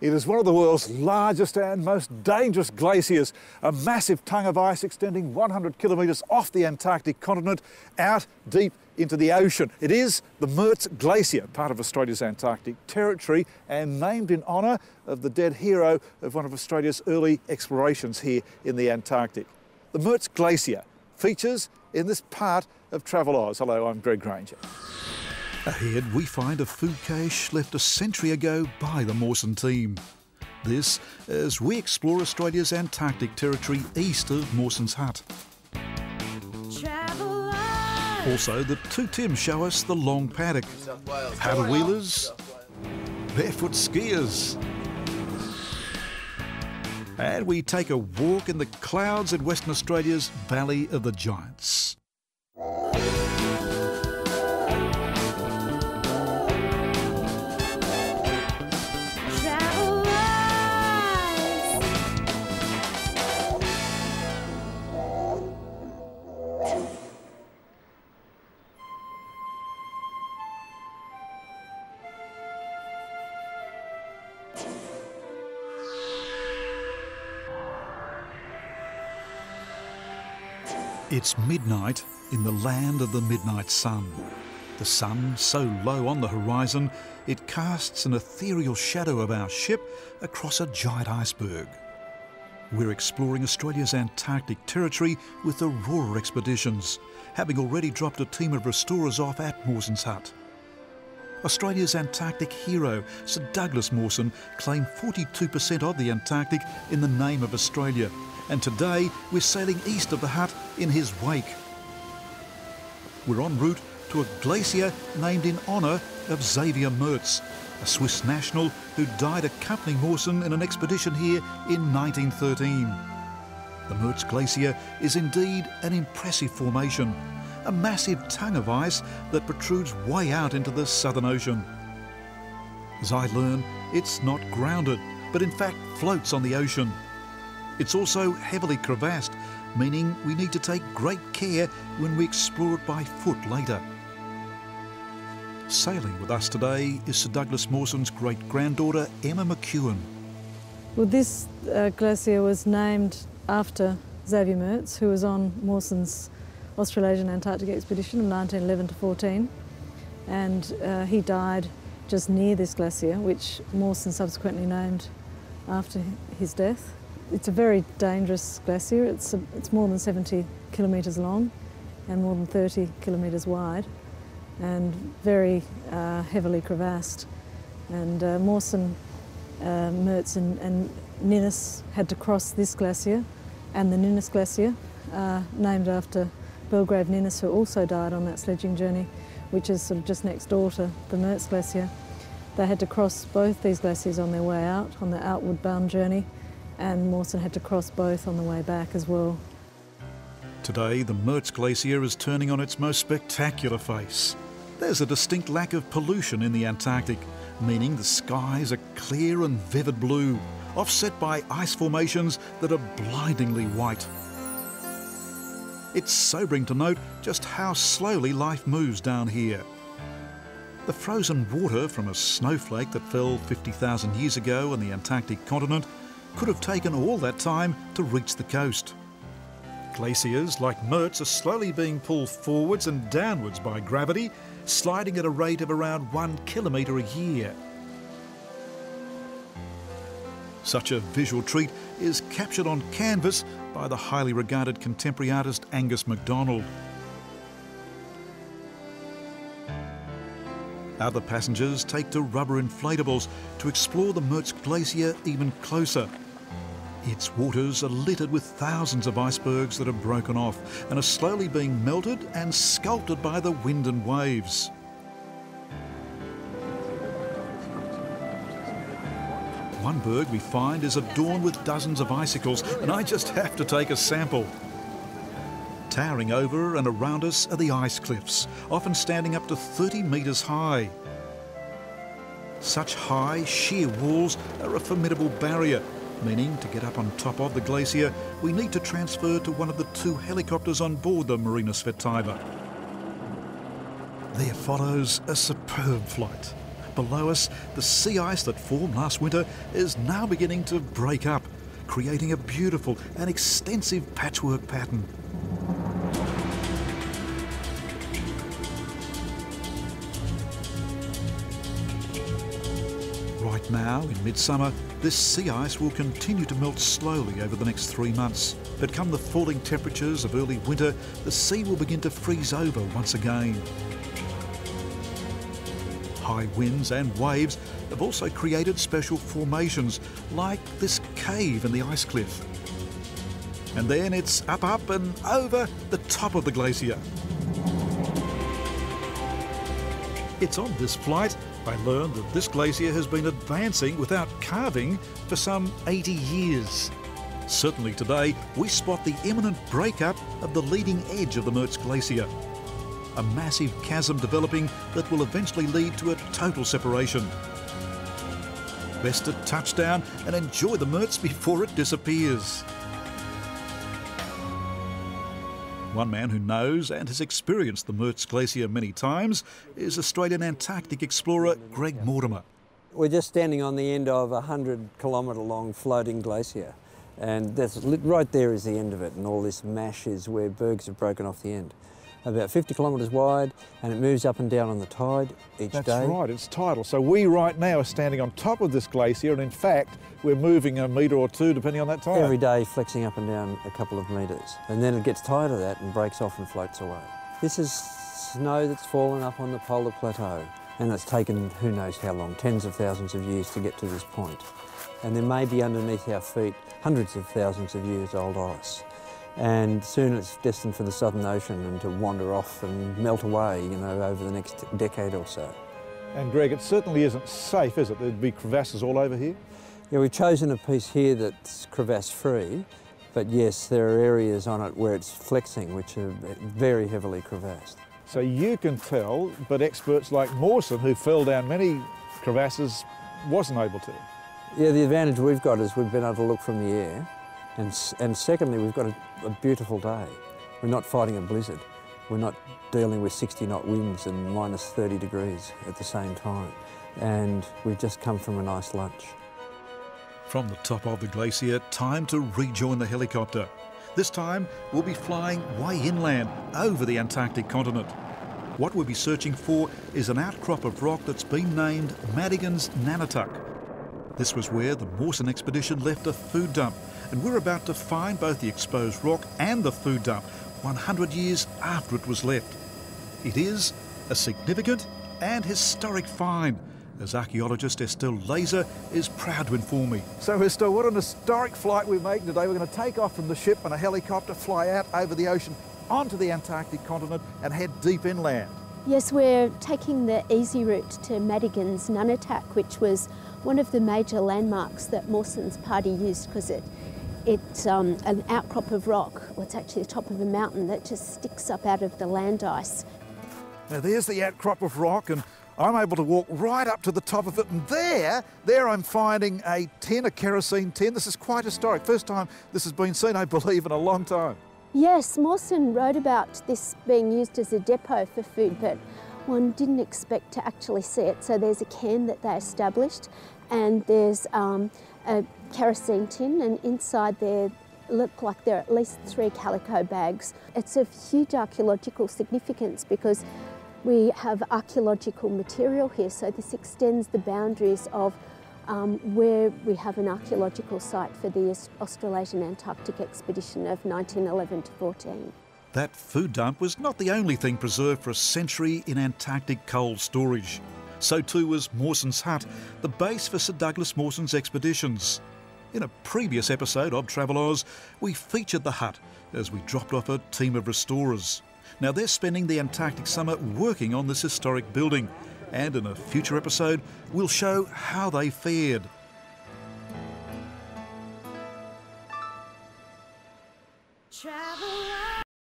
It is one of the world's largest and most dangerous glaciers, a massive tongue of ice extending 100 kilometres off the Antarctic continent out deep into the ocean. It is the Mertz Glacier, part of Australia's Antarctic territory and named in honour of the dead hero of one of Australia's early explorations here in the Antarctic. The Mertz Glacier features in this part of Travel Oz. Hello, I'm Grainger. Ahead, we find a food cache left a century ago by the Mawson team. This as we explore Australia's Antarctic territory east of Mawson's hut. Also, the two Tims show us the long paddock, paddle wheelers, barefoot skiers. And we take a walk in the clouds in Western Australia's Valley of the Giants. It's midnight in the land of the midnight sun. The sun so low on the horizon, it casts an ethereal shadow of our ship across a giant iceberg. We're exploring Australia's Antarctic territory with Aurora Expeditions, having already dropped a team of restorers off at Mawson's hut. Australia's Antarctic hero, Sir Douglas Mawson, claimed 42% of the Antarctic in the name of Australia, and today we're sailing east of the hut in his wake. We're en route to a glacier named in honour of Xavier Mertz, a Swiss national who died accompanying Mawson in an expedition here in 1913. The Mertz Glacier is indeed an impressive formation, a massive tongue of ice that protrudes way out into the Southern Ocean. As I learn, it's not grounded, but in fact floats on the ocean. It's also heavily crevassed, meaning we need to take great care when we explore it by foot later. Sailing with us today is Sir Douglas Mawson's great-granddaughter, Emma McEwen. Well, this glacier was named after Xavier Mertz, who was on Mawson's Australian Antarctic expedition of 1911 to 14, and he died just near this glacier, which Mawson subsequently named after his death. It's a very dangerous glacier. It's more than 70 kilometres long and more than 30 kilometres wide, and very heavily crevassed. And Mawson, Mertz and Ninnis had to cross this glacier and the Ninnis Glacier, named after Belgrave Ninnis, who also died on that sledging journey, which is sort of just next door to the Mertz Glacier. They had to cross both these glaciers on their way out, on the outward bound journey, and Mawson had to cross both on the way back as well. Today, the Mertz Glacier is turning on its most spectacular face. There's a distinct lack of pollution in the Antarctic, meaning the skies are clear and vivid blue, offset by ice formations that are blindingly white. It's sobering to note just how slowly life moves down here. The frozen water from a snowflake that fell 50,000 years ago on the Antarctic continent could have taken all that time to reach the coast. Glaciers like Mertz are slowly being pulled forwards and downwards by gravity, sliding at a rate of around 1 kilometre a year. Such a visual treat is captured on canvas by the highly regarded contemporary artist Angus MacDonald. Other passengers take to rubber inflatables to explore the Mertz Glacier even closer. Its waters are littered with thousands of icebergs that have broken off and are slowly being melted and sculpted by the wind and waves. One berg we find is adorned with dozens of icicles, and I just have to take a sample. Towering over and around us are the ice cliffs, often standing up to 30 metres high. Such high, sheer walls are a formidable barrier, meaning to get up on top of the glacier, we need to transfer to one of the two helicopters on board the Marina Svettiva. There follows a superb flight, Below us, the sea ice that formed last winter is now beginning to break up, creating a beautiful and extensive patchwork pattern. Right now, in midsummer, this sea ice will continue to melt slowly over the next 3 months. But come the falling temperatures of early winter, the sea will begin to freeze over once again. High winds and waves have also created special formations, like this cave in the ice cliff. And then it's up and over the top of the glacier. It's on this flight I learned that this glacier has been advancing without calving for some 80 years. Certainly today, we spot the imminent breakup of the leading edge of the Mertz Glacier. A massive chasm developing that will eventually lead to a total separation. Best to touch down and enjoy the Mertz before it disappears. One man who knows and has experienced the Mertz Glacier many times is Australian Antarctic explorer Greg Mortimer. We're just standing on the end of a 100-kilometre long floating glacier, and that's right there is the end of it, and all this mash is where bergs have broken off the end. About 50 kilometres wide, and it moves up and down on the tide each day. That's right, it's tidal. So we right now are standing on top of this glacier, and in fact, we're moving a metre or two depending on that tide. Every day flexing up and down a couple of metres. And then it gets tired of that and breaks off and floats away. This is snow that's fallen up on the polar plateau, and it's taken who knows how long, tens of thousands of years to get to this point. And there may be underneath our feet hundreds of thousands of years old ice. And soon it's destined for the Southern Ocean and to wander off and melt away, you know, over the next decade or so. And Greg, it certainly isn't safe, is it? There'd be crevasses all over here? Yeah, we've chosen a piece here that's crevasse-free, but yes, there are areas on it where it's flexing, which are very heavily crevassed. So you can tell, but experts like Mawson, who fell down many crevasses, wasn't able to. Yeah, the advantage we've got is we've been able to look from the air. And secondly, we've got a beautiful day. We're not fighting a blizzard. We're not dealing with 60-knot winds and minus 30 degrees at the same time. And we've just come from a nice lunch. From the top of the glacier, time to rejoin the helicopter. This time, we'll be flying way inland over the Antarctic continent. What we'll be searching for is an outcrop of rock that's been named Madigan's Nunatak. This was where the Mawson expedition left a food dump, and we're about to find both the exposed rock and the food dump 100 years after it was left. It is a significant and historic find, as archaeologist Estelle Laser is proud to inform me. So Estelle, what an historic flight we're making today. We're going to take off from the ship and a helicopter, fly out over the ocean onto the Antarctic continent and head deep inland. Yes, we're taking the easy route to Madigan's Nunatak, which was one of the major landmarks that Mawson's party used because it's an outcrop of rock. Well, it's actually the top of a mountain that just sticks up out of the land ice. Now there's the outcrop of rock, and I'm able to walk right up to the top of it, and there I'm finding a tin, a kerosene tin. This is quite historic. First time this has been seen, I believe, in a long time. Yes, Mawson wrote about this being used as a depot for food, but one didn't expect to actually see it. So there's a can that they established, and there's a kerosene tin, and inside there look like there are at least 3 calico bags. It's of huge archaeological significance because we have archaeological material here, so this extends the boundaries of where we have an archaeological site for the Australias Antarctic expedition of 1911 to 14. That food dump was not the only thing preserved for a century in Antarctic cold storage. So too was Mawson's hut, the base for Sir Douglas Mawson's expeditions. In a previous episode of Travel Oz, we featured the hut as we dropped off a team of restorers. Now they're spending the Antarctic summer working on this historic building, and in a future episode we'll show how they fared.